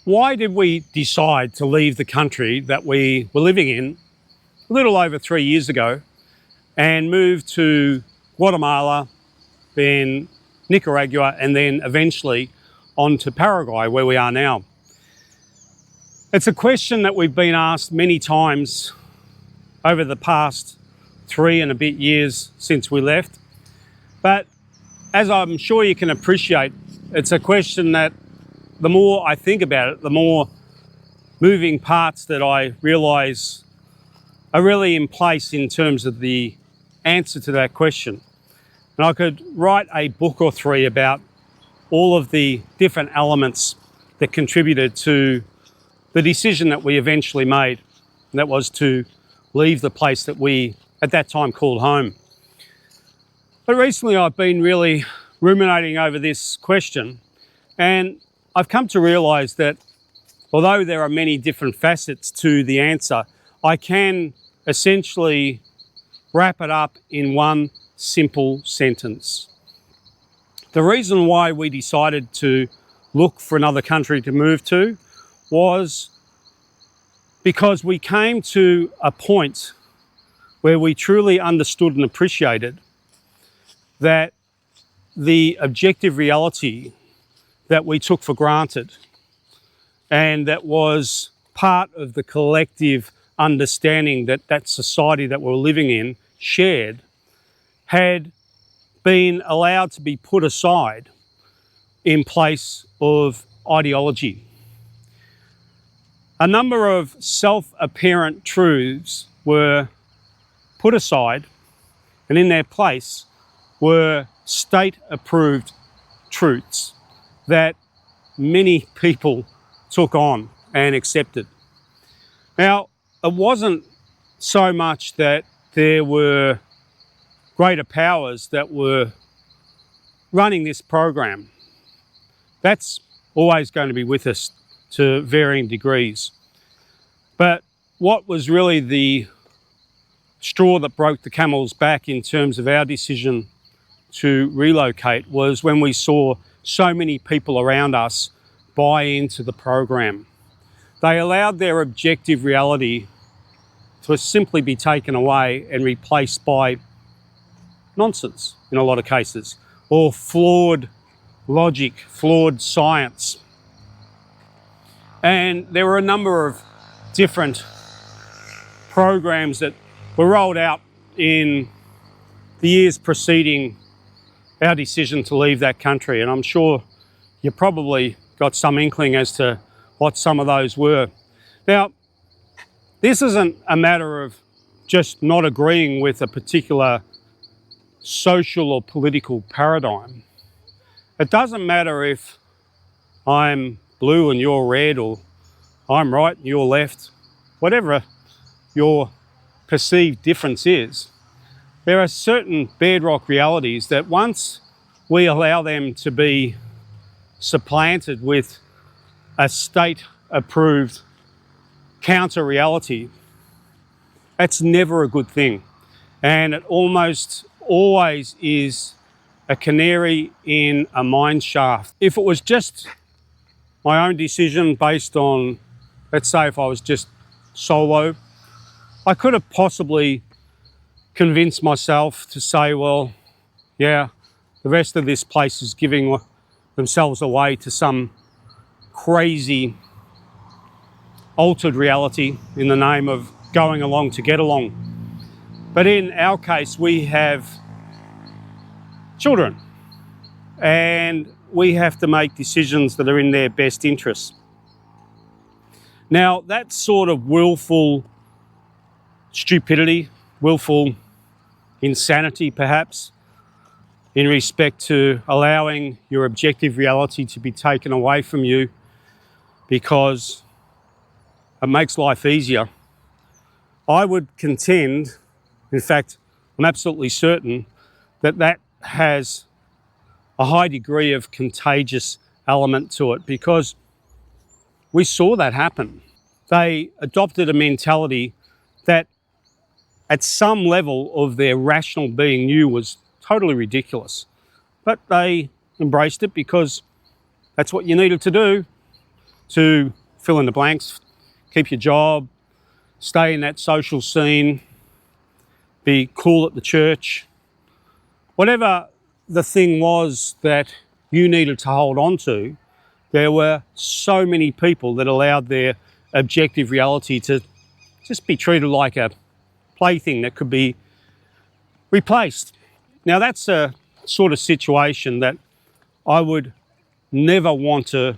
Why did we decide to leave the country that we were living in a little over 3 years ago and move to Guatemala, then Nicaragua, and then eventually on to Paraguay, where we are now? It's a question that we've been asked many times over the past 3 and a bit years since we left. But as I'm sure you can appreciate, it's a question that the more I think about it, the more moving parts that I realise are really in place in terms of the answer to that question. And I could write a book or 3 about all of the different elements that contributed to the decision that we eventually made, and that was to leave the place that we at that time called home. But recently I've been really ruminating over this question, and I've come to realise that although there are many different facets to the answer, I can essentially wrap it up in one simple sentence. The reason why we decided to look for another country to move to was because we came to a point where we truly understood and appreciated that the objective reality that we took for granted and that was part of the collective understanding that that society that we're living in shared had been allowed to be put aside in place of ideology. A number of self-apparent truths were put aside, and in their place were state-approved truths that many people took on and accepted. Now, it wasn't so much that there were greater powers that were running this program. That's always going to be with us to varying degrees. But what was really the straw that broke the camel's back in terms of our decision to relocate was when we saw so many people around us buy into the program. They allowed their objective reality to simply be taken away and replaced by nonsense in a lot of cases, or flawed logic, flawed science. And there were a number of different programs that were rolled out in the years preceding our decision to leave that country. And I'm sure you probably got some inkling as to what some of those were. Now, this isn't a matter of just not agreeing with a particular social or political paradigm. It doesn't matter if I'm blue and you're red, or I'm right and you're left, whatever your perceived difference is. There are certain bedrock realities that once we allow them to be supplanted with a state-approved counter-reality, that's never a good thing. And it almost always is a canary in a mine shaft. If it was just my own decision based on, let's say if I was just solo, I could have possibly convinced myself to say, well, yeah, the rest of this place is giving themselves away to some crazy altered reality in the name of going along to get along. But in our case, we have children and we have to make decisions that are in their best interests. Now, that sort of willful stupidity, willful insanity perhaps, in respect to allowing your objective reality to be taken away from you because it makes life easier, I would contend, in fact, I'm absolutely certain, that that has a high degree of contagious element to it, because we saw that happen. They adopted a mentality that at some level of their rational being knew was totally ridiculous. But they embraced it because that's what you needed to do. to fill in the blanks, keep your job, stay in that social scene, be cool at the church. Whatever the thing was that you needed to hold on to, there were so many people that allowed their objective reality to just be treated like a plaything that could be replaced. Now that's a sort of situation that I would never want to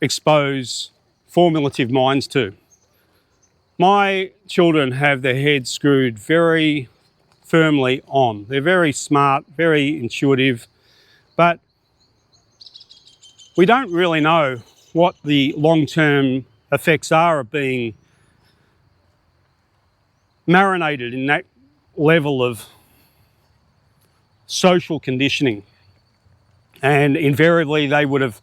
expose formative minds to. My children have their heads screwed very firmly on. They're very smart, very intuitive, but we don't really know what the long-term effects are of being marinated in that level of social conditioning. And invariably they would have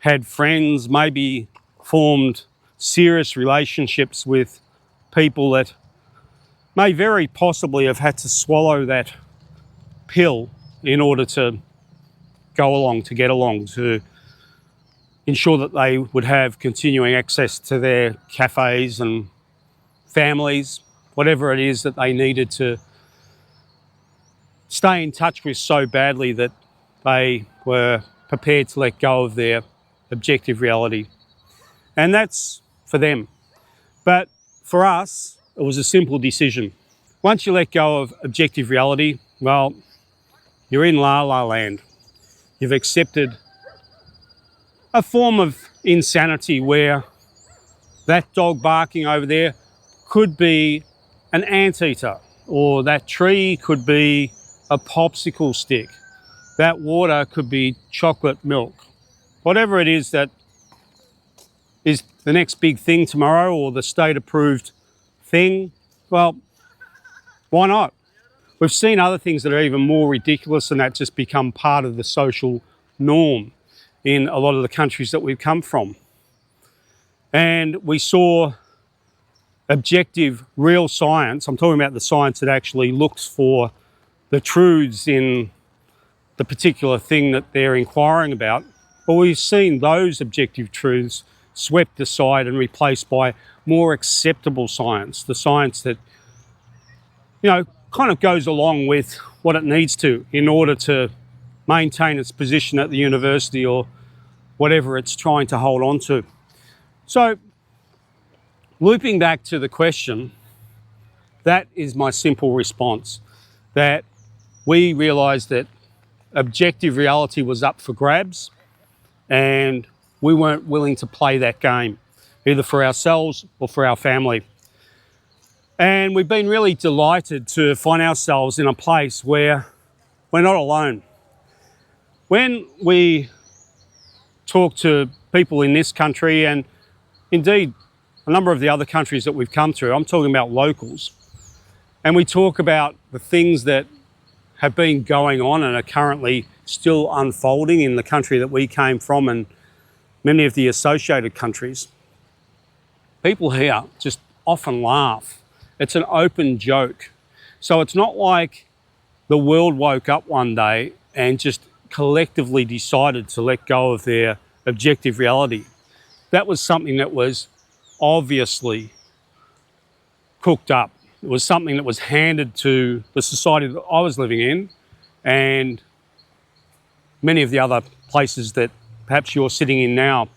had friends, maybe formed serious relationships with people that may very possibly have had to swallow that pill in order to go along, to get along, to ensure that they would have continuing access to their cafes and families, whatever it is that they needed to stay in touch with so badly that they were prepared to let go of their objective reality. And that's for them. But for us, it was a simple decision. Once you let go of objective reality, well, you're in la la land. You've accepted a form of insanity where that dog barking over there could be an anteater, or that tree could be a popsicle stick. That water could be chocolate milk. Whatever it is that is the next big thing tomorrow, or the state-approved thing, well, why not? We've seen other things that are even more ridiculous than that just become part of the social norm in a lot of the countries that we've come from. And we saw objective, real science. I'm talking about the science that actually looks for the truths in the particular thing that they're inquiring about. But we've seen those objective truths swept aside and replaced by more acceptable science, the science that, kind of goes along with what it needs to in order to maintain its position at the university or whatever it's trying to hold on to. So, looping back to the question, that is my simple response, that we realised that objective reality was up for grabs and we weren't willing to play that game, either for ourselves or for our family. And we've been really delighted to find ourselves in a place where we're not alone. When we talk to people in this country, and indeed a number of the other countries that we've come through, I'm talking about locals, and we talk about the things that have been going on and are currently still unfolding in the country that we came from and many of the associated countries, people here just often laugh. It's an open joke. So it's not like the world woke up one day and just collectively decided to let go of their objective reality. That was something that was obviously cooked up. It was something that was handed to the society that I was living in and many of the other places that perhaps you're sitting in now.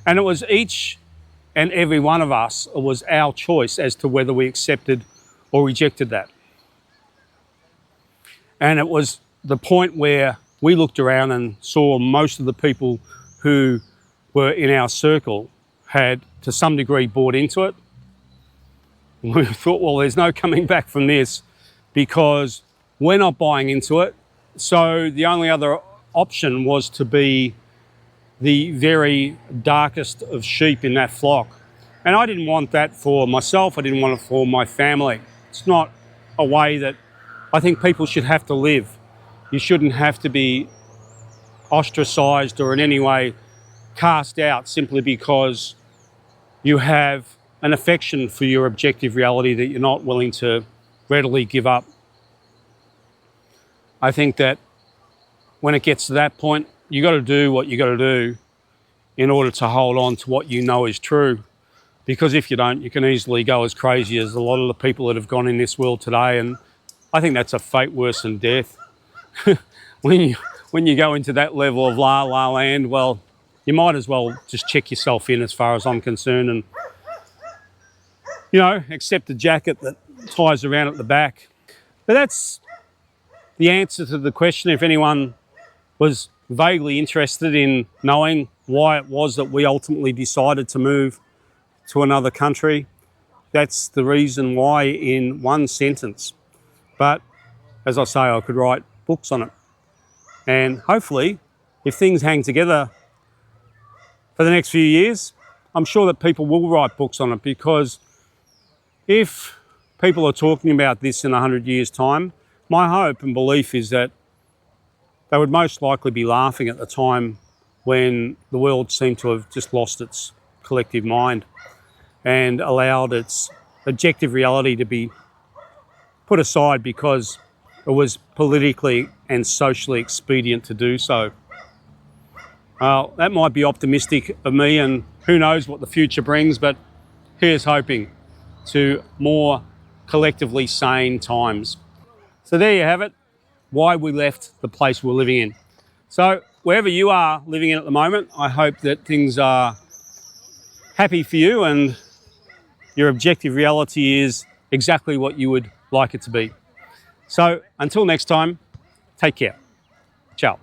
And it was each and every one of us, it was our choice as to whether we accepted or rejected that. And it was the point where we looked around and saw most of the people who were in our circle had to some degree bought into it. We thought, well, there's no coming back from this because we're not buying into it. So the only other option was to be the very darkest of sheep in that flock. And I didn't want that for myself. I didn't want it for my family. It's not a way that I think people should have to live. You shouldn't have to be ostracised or in any way cast out simply because you have an affection for your objective reality that you're not willing to readily give up. I think that when it gets to that point, you got to do what you got to do in order to hold on to what you know is true. Because if you don't, you can easily go as crazy as a lot of the people that have gone in this world today. And I think that's a fate worse than death. When you go into that level of la la land, well, you might as well just check yourself in as far as I'm concerned, and, you know, accept the jacket that ties around at the back. But that's the answer to the question. If anyone was vaguely interested in knowing why it was that we ultimately decided to move to another country, that's the reason why in one sentence. But as I say, I could write books on it. And hopefully, if things hang together for the next few years, I'm sure that people will write books on it, because if people are talking about this in 100 years' time, my hope and belief is that they would most likely be laughing at the time when the world seemed to have just lost its collective mind and allowed its objective reality to be put aside because it was politically and socially expedient to do so. That might be optimistic of me, and who knows what the future brings, but here's hoping to more collectively sane times. So there you have it, why we left the place we're living in. So wherever you are living in at the moment, I hope that things are happy for you and your objective reality is exactly what you would like it to be. So until next time, take care. Ciao.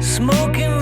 Smoking